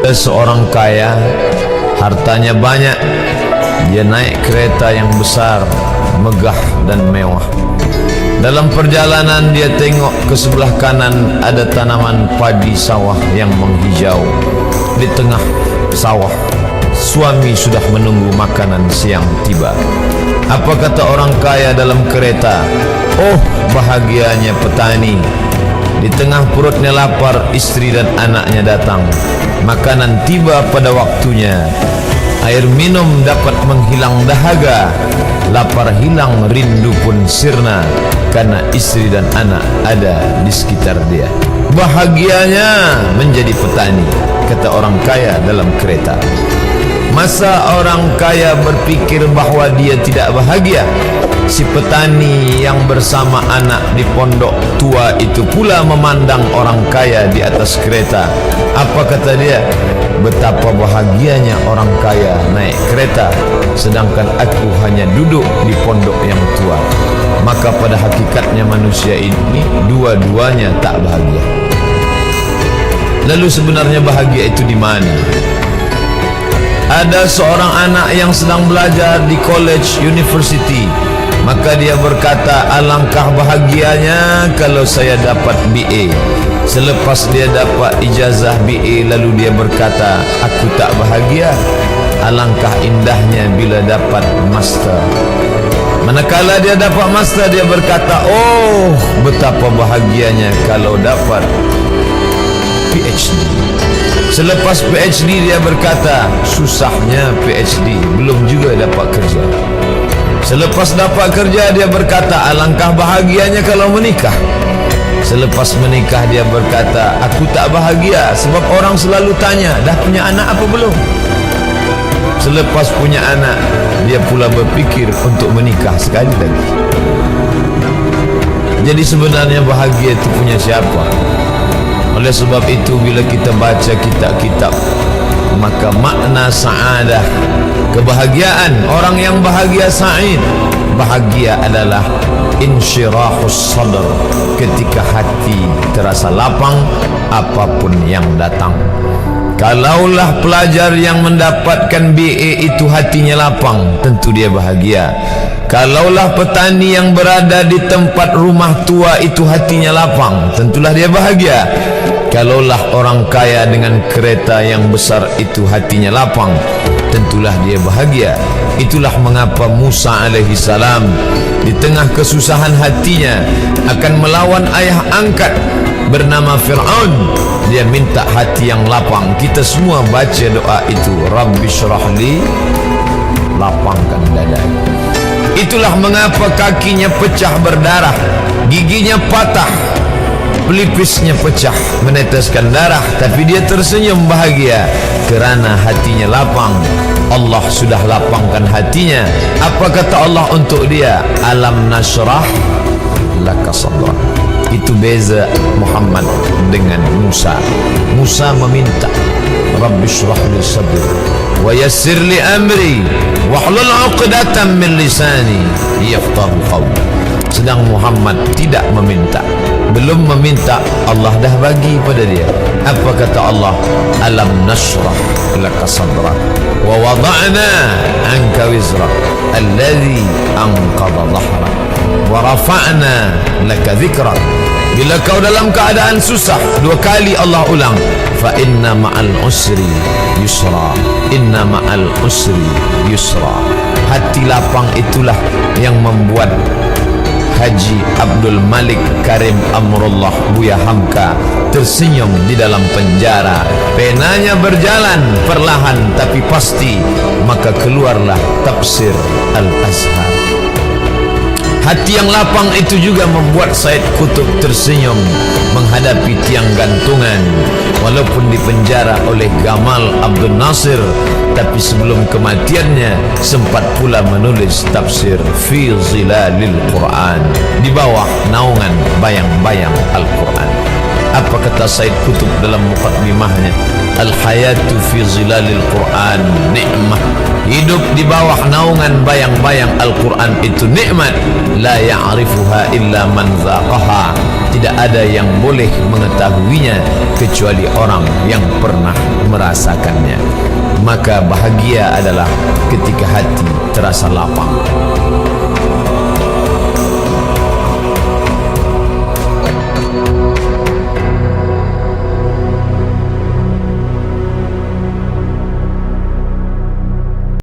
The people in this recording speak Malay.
Seorang kaya, hartanya banyak, dia naik kereta yang besar, megah dan mewah. Dalam perjalanan dia tengok ke sebelah kanan ada tanaman padi sawah yang menghijau. Di tengah sawah, suami sudah menunggu makanan siang tiba. Apa kata orang kaya dalam kereta? Oh, bahagianya petani. Di tengah perutnya lapar, istri dan anaknya datang. Makanan tiba pada waktunya. Air minum dapat menghilang dahaga. Lapar hilang, rindu pun sirna, karena istri dan anak ada di sekitar dia. Bahagianya menjadi petani, kata orang kaya dalam kereta. Masa orang kaya berpikir bahwa dia tidak bahagia? Si petani yang bersama anak di pondok tua itu pula memandang orang kaya di atas kereta. Apa kata dia? Betapa bahagianya orang kaya naik kereta, sedangkan aku hanya duduk di pondok yang tua. Maka pada hakikatnya manusia ini dua-duanya tak bahagia. Lalu sebenarnya bahagia itu di mana? Ada seorang anak yang sedang belajar di college university. Maka dia berkata, alangkah bahagianya kalau saya dapat BA. Selepas dia dapat ijazah BA, lalu dia berkata, aku tak bahagia. Alangkah indahnya bila dapat master. Manakala dia dapat master, dia berkata, oh, betapa bahagianya kalau dapat PhD. Selepas PhD dia berkata, susahnya PhD, belum juga dapat kerja. Selepas dapat kerja dia berkata, alangkah bahagianya kalau menikah. Selepas menikah dia berkata, aku tak bahagia sebab orang selalu tanya, dah punya anak apa belum? Selepas punya anak, dia pula berfikir untuk menikah sekali lagi. Jadi sebenarnya bahagia itu punya siapa? Oleh sebab itu bila kita baca kitab-kitab, maka makna sa'adah, kebahagiaan, orang yang bahagia sa'id, bahagia adalah insyirahus sadr, ketika hati terasa lapang apapun yang datang. Kalaulah pelajar yang mendapatkan BA itu hatinya lapang, tentu dia bahagia. Kalaulah petani yang berada di tempat rumah tua itu hatinya lapang, tentulah dia bahagia. Kalaulah orang kaya dengan kereta yang besar itu hatinya lapang, tentulah dia bahagia. Itulah mengapa Musa alaihi salam di tengah kesusahan hatinya akan melawan ayah angkat bernama Fir'aun, dia minta hati yang lapang. Kita semua baca doa itu, Rabbi syrahli, lapangkan dada. Itulah mengapa kakinya pecah berdarah, giginya patah, pelipisnya pecah meneteskan darah, tapi dia tersenyum bahagia kerana hatinya lapang. Allah sudah lapangkan hatinya. Apa kata Allah untuk dia? Alam nashrah laka sadrak. Itu beza Muhammad dengan Musa. Musa meminta, Rabbi shrah li sadri wa yassir li amri wahlul 'uqdatam min lisani yafqahu qawli. Sedang Muhammad tidak meminta, belum meminta, Allah dah bagi pada dia. Apa kata Allah? Alam nashrah laka sadrak wa wada'na anka wizrak alladhi anqadha dhahrak wa rafa'na laka dhikrak. Bila kau dalam keadaan susah, dua kali Allah ulang, fa inna ma'al usri yusra, inna ma'al usri yusra. Hati lapang itulah yang membuat Haji Abdul Malik Karim Amrullah Buya Hamka tersenyum di dalam penjara. Penanya berjalan perlahan tapi pasti, maka keluarlah tafsir Al-Azhar. Hati yang lapang itu juga membuat Said Qutb tersenyum menghadapi tiang gantungan, walaupun dipenjara oleh Gamal Abdul Nasir, tapi sebelum kematiannya sempat pula menulis tafsir Fi Zilalil Quran, di bawah naungan bayang-bayang Al-Quran. Apa kata Said Qutb dalam muqaddimahnya? Al-hayatu fi zilalil Quran ni'mah. Hidup di bawah naungan bayang-bayang Al-Quran itu nikmat. La ya'rifuha illa man zaqaha. Tidak ada yang boleh mengetahuinya kecuali orang yang pernah merasakannya. Maka bahagia adalah ketika hati terasa lapang.